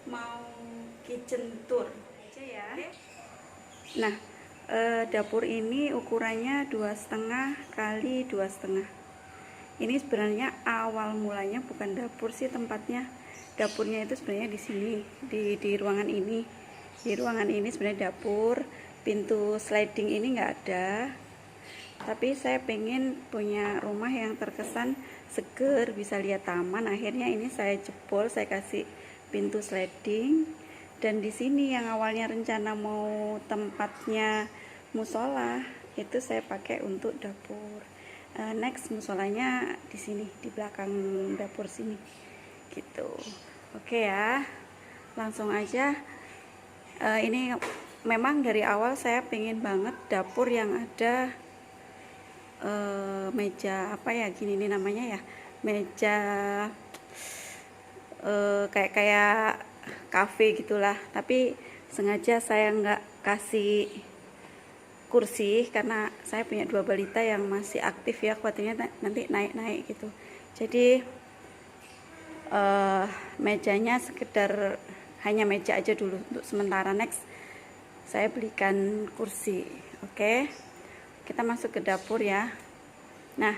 mau kitchen tour aja ya. Nah, dapur ini ukurannya 2,5 kali 2,5. Ini sebenarnya awal mulanya bukan dapur sih tempatnya. Dapurnya itu sebenarnya di sini, di ruangan ini. Di ruangan ini sebenarnya dapur. Pintu sliding ini nggak ada. Tapi saya pengen punya rumah yang terkesan seger, bisa lihat taman. Akhirnya ini saya jebol, saya kasih pintu sliding. Dan di sini yang awalnya rencana mau tempatnya musola, itu saya pakai untuk dapur. Next musolanya di sini, di belakang dapur sini, gitu. Oke ya, langsung aja. Ini memang dari awal saya pengen banget dapur yang ada meja apa ya, gini nih namanya ya, meja kayak kafe gitulah. Tapi sengaja saya nggak kasih kursi karena saya punya 2 balita yang masih aktif ya, khawatirnya nanti naik-naik gitu. Jadi mejanya sekedar hanya meja aja dulu untuk sementara. Next saya belikan kursi. Oke, kita masuk ke dapur ya. Nah,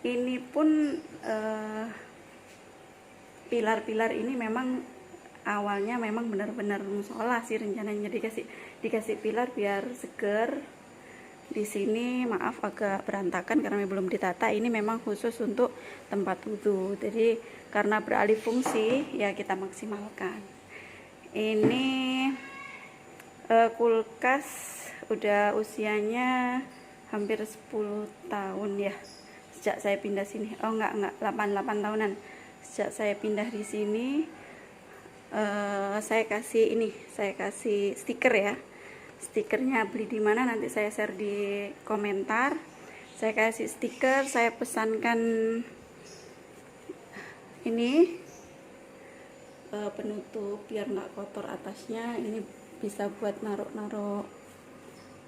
ini pun pilar-pilar ini memang awalnya memang benar-benar musola sih rencananya, dikasih pilar biar seger. Di sini maaf agak berantakan karena belum ditata. Ini memang khusus untuk tempat wudhu. Jadi karena beralih fungsi ya kita maksimalkan. Ini kulkas udah usianya hampir 10 tahun ya. Sejak saya pindah sini. Oh enggak 8 tahunan. Sejak saya pindah di sini saya kasih stiker ya. Stikernya beli di mana nanti saya share di komentar. Saya kasih stiker, saya pesankan ini penutup biar nggak kotor atasnya. Ini bisa buat naruh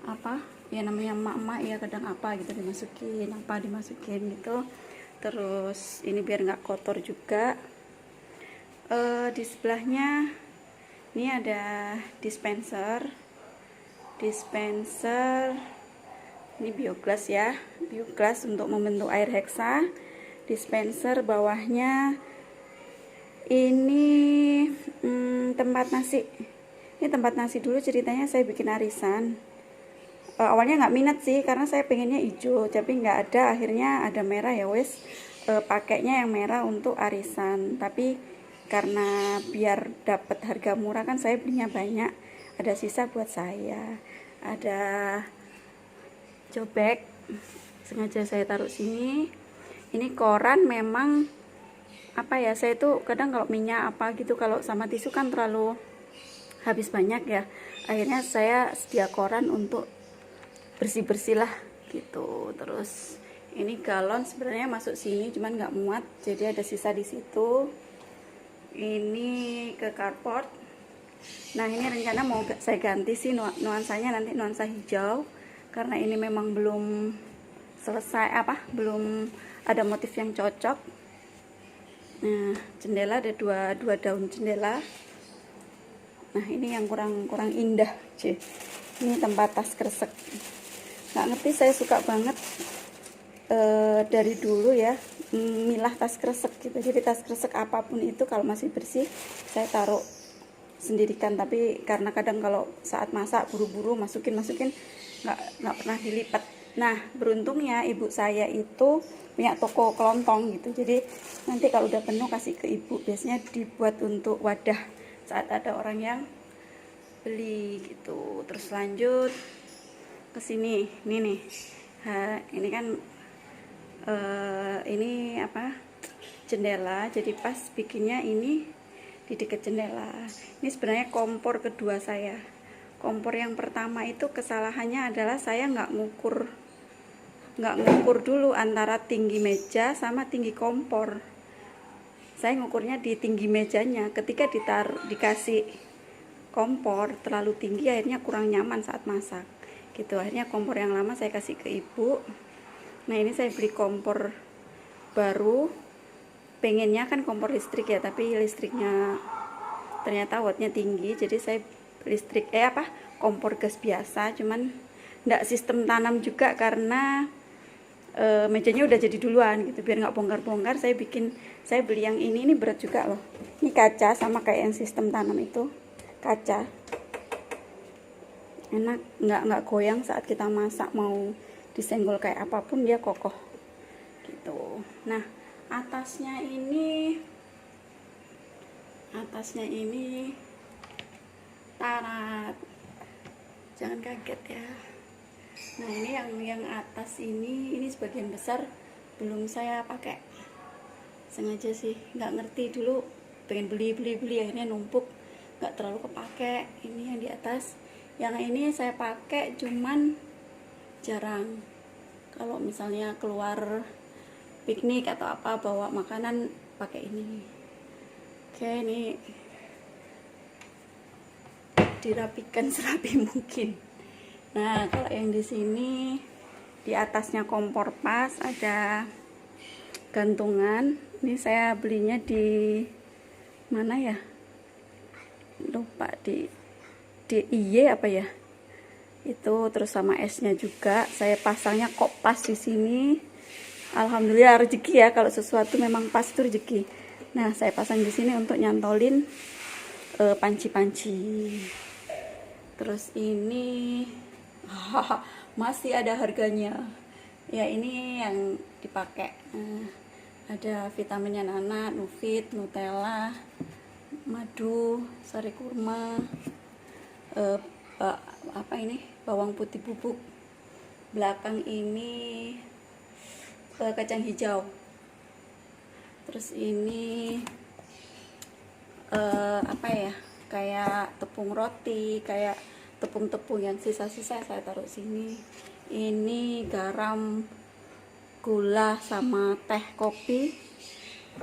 apa ya, namanya emak-emak ya, kadang apa gitu dimasukin gitu. Terus ini biar nggak kotor juga. Di sebelahnya ini ada dispenser ini bioglas ya, bioglas untuk membentuk air heksa. Dispenser bawahnya ini tempat nasi. Ini tempat nasi dulu, ceritanya saya bikin arisan. Awalnya nggak minat sih karena saya pengennya hijau, tapi nggak ada, akhirnya ada merah ya wes. Pakainya yang merah untuk arisan, tapi karena biar dapat harga murah kan saya belinya banyak, ada sisa buat saya. Ada cobek sengaja saya taruh sini. Ini koran memang apa ya, saya tuh kadang kalau minyak apa gitu, kalau sama tisu kan terlalu habis banyak ya, akhirnya saya sedia koran untuk bersih-bersih lah gitu. Terus ini galon sebenarnya masuk sini cuman nggak muat, jadi ada sisa di situ. Ini ke carport. Nah, ini rencana mau saya ganti sih nuansanya nanti nuansa hijau karena ini memang belum selesai belum ada motif yang cocok. Nah, jendela ada dua daun jendela. Nah, ini yang kurang indah, C. Ini tempat tas kresek. Nggak ngerti, saya suka banget dari dulu ya milah tas kresek gitu. Jadi tas kresek apapun itu kalau masih bersih saya taruh sendirikan, tapi karena kadang kalau saat masak buru-buru masukin nggak pernah dilipat. Nah, beruntungnya ibu saya itu punya toko kelontong gitu, jadi nanti kalau udah penuh kasih ke ibu, biasanya dibuat untuk wadah saat ada orang yang beli gitu. Terus lanjut ke sini, ini nih. Ini kan ini apa, jendela, jadi pas bikinnya ini di dekat jendela. Ini sebenarnya kompor kedua saya. Kompor yang pertama itu kesalahannya adalah saya nggak ngukur dulu antara tinggi meja sama tinggi kompor. Saya ngukurnya di tinggi mejanya. Ketika dikasih kompor terlalu tinggi, akhirnya kurang nyaman saat masak gitu. Akhirnya kompor yang lama saya kasih ke ibu. Nah, ini saya beli kompor baru, pengennya kan kompor listrik ya, tapi listriknya ternyata wattnya tinggi, jadi saya listrik kompor gas biasa, cuman nggak sistem tanam juga karena mejanya udah jadi duluan gitu, biar nggak bongkar-bongkar. Saya beli yang ini berat juga loh. Ini kaca, sama kayak yang sistem tanam itu, kaca. Enak, nggak goyang saat kita masak, mau disenggol kayak apapun dia kokoh gitu. Nah, atasnya ini tarat, jangan kaget ya. Nah, ini yang atas ini sebagian besar belum saya pakai, sengaja sih, nggak ngerti dulu, pengen beli akhirnya numpuk, nggak terlalu kepake. Ini yang di atas, yang ini saya pakai cuman jarang. Kalau misalnya keluar piknik atau apa, bawa makanan, pakai ini. Oke, ini dirapikan serapi mungkin. Nah, kalau yang di sini, di atasnya kompor pas, ada gantungan. Ini saya belinya di mana ya? Lupa, di DIY apa ya? Itu, terus sama esnya juga. Saya pasangnya kok pas di sini. Alhamdulillah rezeki ya, kalau sesuatu memang pas itu rezeki. Nah, saya pasang di sini untuk nyantolin panci-panci. Terus ini masih ada harganya ya, ini yang dipakai. Ada vitaminnya Nana, Nufit, Nutella, madu, sari kurma, bawang putih bubuk. Belakang ini kacang hijau. Terus ini kayak tepung roti, kayak tepung-tepung yang sisa-sisa saya taruh sini. Ini garam, gula, sama teh kopi.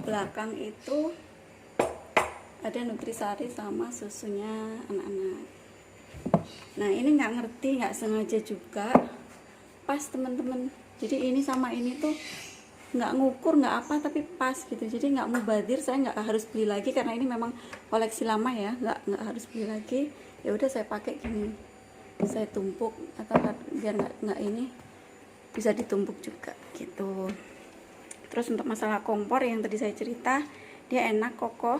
Belakang itu ada nutrisari sama susunya anak-anak. Nah, ini nggak ngerti, nggak sengaja juga pas teman-teman. Jadi ini sama ini tuh nggak ngukur, nggak apa, tapi pas gitu. Jadi nggak mubazir, saya nggak harus beli lagi karena ini memang koleksi lama ya, nggak harus beli lagi. Ya udah, saya pakai gini, saya tumpuk, atau biar nggak ini, bisa ditumpuk juga gitu. Terus untuk masalah kompor yang tadi saya cerita, dia enak, kokoh,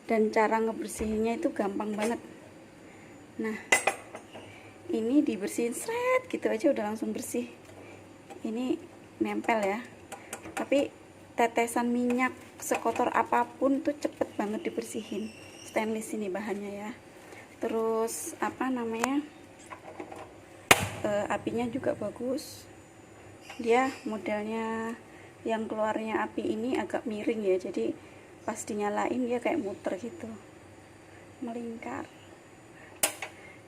dan cara ngebersihinnya itu gampang banget. Nah, ini dibersihin seret gitu aja udah langsung bersih. Ini nempel ya, tapi tetesan minyak sekotor apapun tuh cepet banget dibersihin. Stainless ini bahannya ya. Terus apinya juga bagus. Dia modelnya yang keluarnya api ini agak miring ya, jadi pas dinyalain dia kayak muter gitu, melingkar.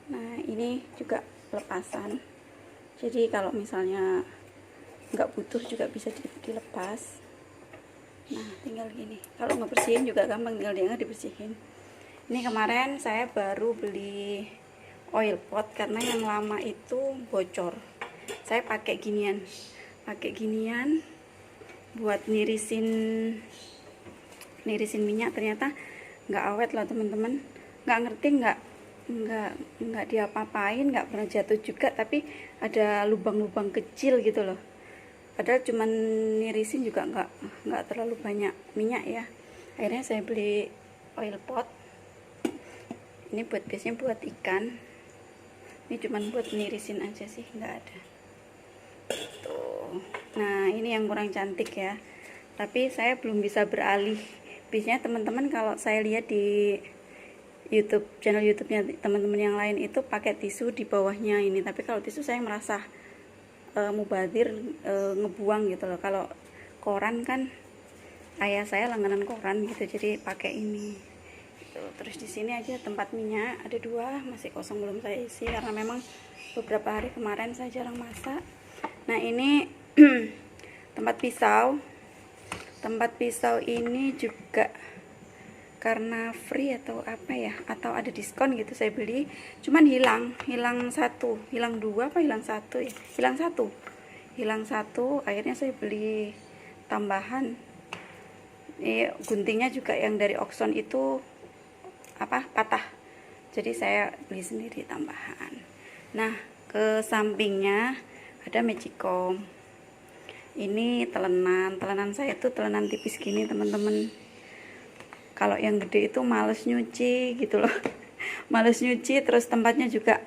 Nah, ini juga lepasan, jadi kalau misalnya nggak butuh juga bisa dilepas. Nah, tinggal gini, kalau ngebersihin juga gampang, tinggal diangkat dibersihin. Ini kemarin saya baru beli oil pot karena yang lama itu bocor. Saya pakai ginian buat nirisin minyak. Ternyata nggak awet lah teman-teman, nggak ngerti, nggak diapa-apain, nggak pernah jatuh juga, tapi ada lubang-lubang kecil gitu loh. Padahal cuman nirisin juga nggak terlalu banyak minyak ya. Akhirnya saya beli oil pot. Ini biasanya buat ikan, ini cuman buat nirisin aja sih, nggak ada tuh. Nah, ini yang kurang cantik ya, tapi saya belum bisa beralih. Biasanya teman-teman kalau saya lihat di channel YouTube-nya teman-teman yang lain itu pakai tisu di bawahnya ini, tapi kalau tisu saya merasa mubazir, ngebuang gitu loh. Kalau koran kan ayah saya langganan koran gitu, jadi pakai ini. Terus di sini aja tempat minyak ada 2, masih kosong, belum saya isi karena memang beberapa hari kemarin saya jarang masak. Nah, ini tempat pisau ini juga karena free atau apa ya, atau ada diskon gitu saya beli, cuman hilang 1, hilang 2 apa hilang 1 ya, hilang satu. Akhirnya saya beli tambahan. Guntingnya juga yang dari Oxon itu patah. Jadi saya beli sendiri tambahan. Nah, ke sampingnya ada magicom. Ini telenan saya itu telenan tipis gini teman-teman. Kalau yang gede itu males nyuci gitu loh. Males nyuci, terus tempatnya juga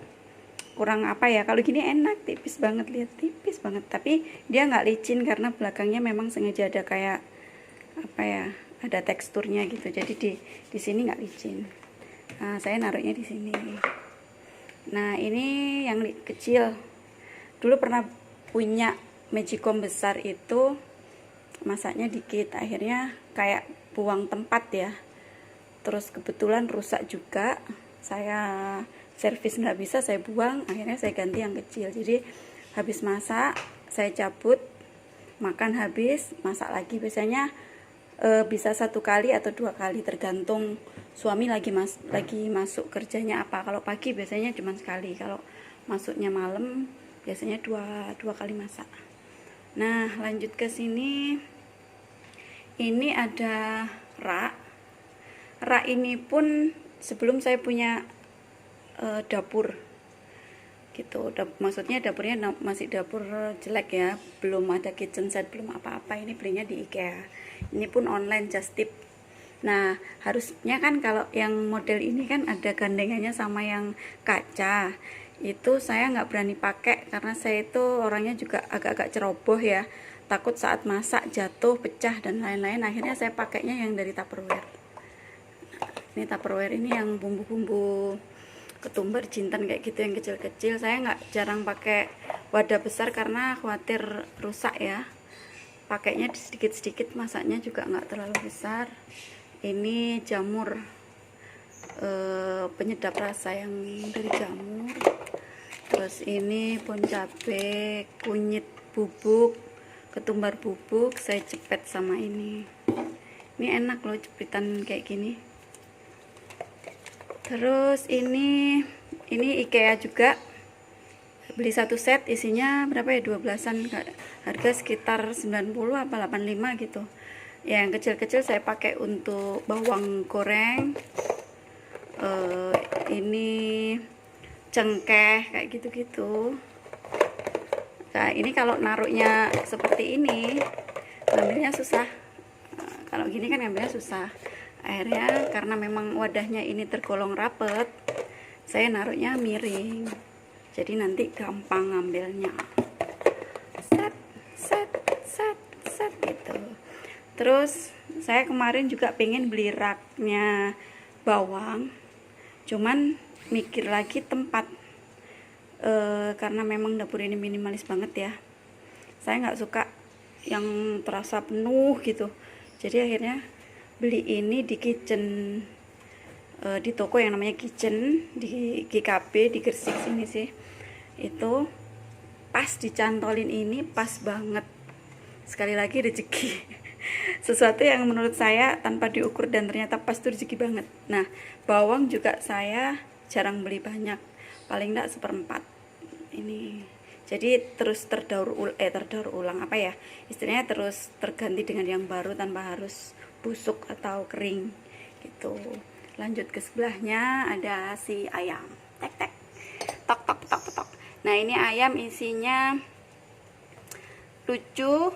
kurang kalau gini enak, tipis banget, lihat tipis banget. Tapi dia nggak licin karena belakangnya memang sengaja ada kayak ada teksturnya gitu. Jadi di sini nggak licin. Nah, saya naruhnya di sini. Nah, ini yang kecil. Dulu pernah punya magicom besar itu, masaknya dikit, akhirnya kayak buang tempat ya. Terus kebetulan rusak juga, saya servis nggak bisa, saya buang, akhirnya saya ganti yang kecil. Jadi habis masak saya cabut, makan habis masak lagi. Biasanya bisa 1 kali atau 2 kali tergantung suami lagi masuk kerjanya apa. Kalau pagi biasanya cuma sekali, kalau masuknya malam biasanya dua kali masak. Nah, lanjut ke sini. Ini ada rak ini pun sebelum saya punya dapur gitu. Maksudnya dapurnya masih dapur jelek ya, belum ada kitchen set, belum apa-apa. Ini belinya di IKEA. Ini pun online, just tip. Nah, harusnya kan kalau yang model ini kan ada gandengannya sama yang kaca. Itu saya nggak berani pakai karena saya itu orangnya juga agak-agak ceroboh ya. Takut saat masak jatuh, pecah dan lain-lain. Akhirnya saya pakainya yang dari Tupperware. Ini Tupperware ini yang bumbu-bumbu ketumbar, jintan kayak gitu yang kecil-kecil. Saya nggak jarang pakai wadah besar karena khawatir rusak ya. Pakainya sedikit-sedikit, masaknya juga nggak terlalu besar. Ini jamur, penyedap rasa yang dari jamur. Terus ini pohon cabai, kunyit bubuk, ketumbar bubuk, saya cepet sama ini. Ini enak loh jepitan kayak gini. Terus ini IKEA juga, beli 1 set isinya berapa ya, 12-an, harga sekitar 90 apa 85 gitu ya. Yang kecil-kecil saya pakai untuk bawang goreng, ini cengkeh kayak gitu-gitu. Nah, ini kalau naruhnya seperti ini ngambilnya susah. Kalau gini kan ngambilnya susah. Akhirnya karena memang wadahnya ini tergolong rapet, saya naruhnya miring. Jadi nanti gampang ngambilnya. Set gitu. Terus saya kemarin juga pengen beli raknya bawang. Cuman mikir lagi tempat. Karena memang dapur ini minimalis banget ya. Saya nggak suka yang terasa penuh gitu. Jadi akhirnya beli ini di kitchen, di toko yang namanya Kitchen di GKB di Gresik sini sih. Itu pas dicantolin ini pas banget. Sekali lagi rezeki. Sesuatu yang menurut saya tanpa diukur dan ternyata pas tuh rezeki banget. Nah, bawang juga saya jarang beli banyak, paling enggak 1/4 ini. Jadi terus terdaur ulang istilahnya terus terganti dengan yang baru tanpa harus busuk atau kering gitu. Lanjut ke sebelahnya ada si ayam, tek tok. Nah, ini ayam isinya lucu.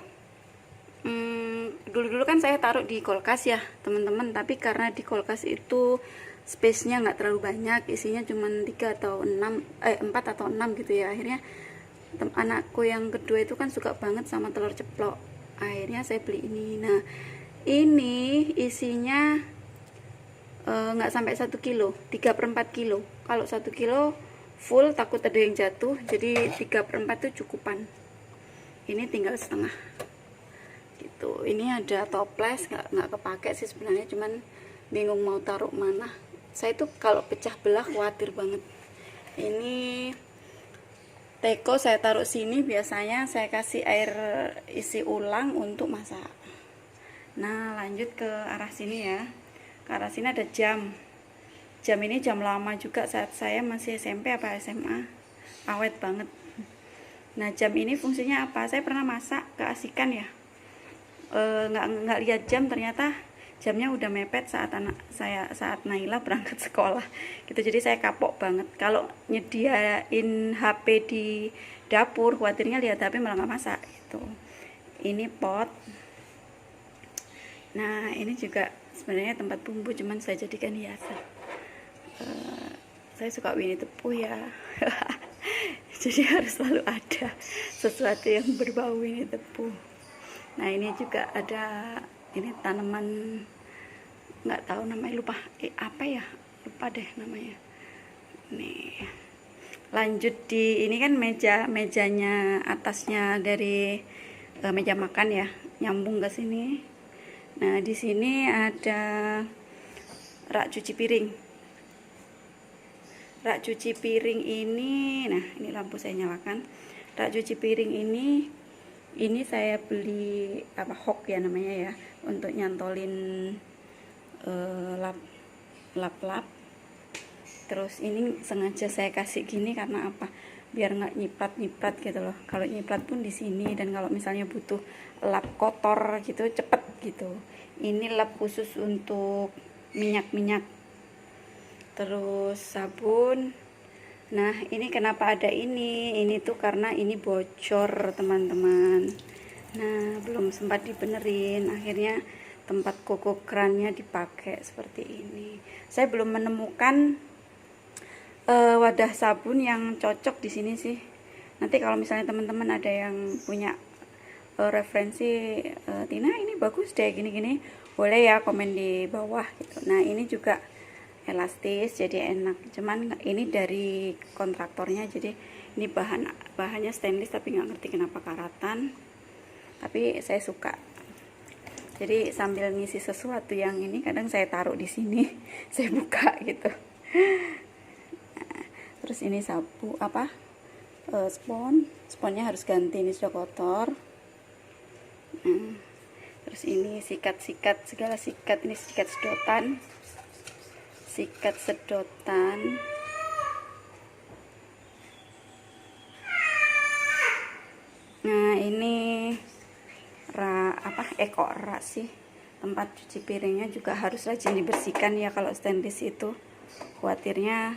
Dulu kan saya taruh di kulkas ya teman-teman, tapi karena di kulkas itu space-nya nggak terlalu banyak, isinya cuma 4 atau 6 gitu ya. Akhirnya anakku yang kedua itu kan suka banget sama telur ceplok, akhirnya saya beli ini. Nah, ini isinya nggak sampai 1 kilo, 3/4 kilo. Kalau 1 kilo full takut ada yang jatuh, jadi 3/4 itu cukupan. Ini tinggal setengah gitu. Ini ada toples, nggak kepake sih sebenarnya, cuman bingung mau taruh mana. Saya tuh kalau pecah belah khawatir banget. Ini teko saya taruh sini, biasanya saya kasih air isi ulang untuk masak. Nah, lanjut ke arah sini ya. Ke arah sini ada jam. Jam ini jam lama juga, saat saya masih SMP apa SMA. Awet banget. Nah, jam ini fungsinya apa? Saya pernah masak keasikan ya. Nggak lihat jam, ternyata jamnya udah mepet saat saat Naila berangkat sekolah gitu. Jadi saya kapok banget kalau nyediain HP di dapur, khawatirnya lihat HP malah nggak masak gitu. Ini pot. Nah ini juga sebenarnya tempat bumbu, cuman saya jadikan hiasan. Saya suka Winnie the Pooh ya. Jadi harus selalu ada sesuatu yang berbau Winnie the Pooh. Nah ini juga ada, ini tanaman nggak tahu namanya, lupa apa ya, lupa deh namanya. Nih lanjut di ini kan mejanya atasnya dari meja makan ya, nyambung ke sini. Nah di sini ada rak cuci piring. Rak cuci piring ini, nah ini lampu saya nyalakan. Rak cuci piring ini saya beli apa, hook ya namanya ya, untuk nyantolin lap. Terus ini sengaja saya kasih gini karena apa? Biar nggak nyiprat gitu loh. Kalau nyiprat pun di sini, dan kalau misalnya butuh lap kotor gitu cepet gitu. Ini lap khusus untuk minyak. Terus sabun. Nah ini kenapa ada ini tuh karena ini bocor teman-teman. Nah belum sempat dibenerin, akhirnya tempat koko kerannya dipakai seperti ini. Saya belum menemukan wadah sabun yang cocok di sini sih. Nanti kalau misalnya teman-teman ada yang punya referensi, Tina ini bagus deh gini-gini, boleh ya komen di bawah gitu. Nah ini juga elastis jadi enak, cuman ini dari kontraktornya, jadi ini bahannya stainless tapi nggak ngerti kenapa karatan, tapi saya suka. Jadi sambil ngisi sesuatu yang ini kadang saya taruh di sini, saya buka gitu. Nah, terus ini sapu apa, sponnya harus ganti, ini sudah kotor. Nah, terus ini sikat segala sikat, ini sikat sedotan. Nah ini rak sih, tempat cuci piringnya juga harus rajin dibersihkan ya. Kalau stainless itu khawatirnya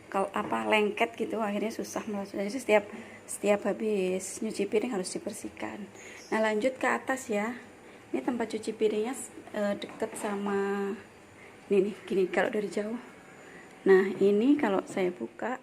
kalau lengket gitu, akhirnya susah melasuk. Jadi setiap habis nyuci piring harus dibersihkan. Nah lanjut ke atas ya, ini tempat cuci piringnya deket sama ini nih, gini kalau dari jauh. Nah ini kalau saya buka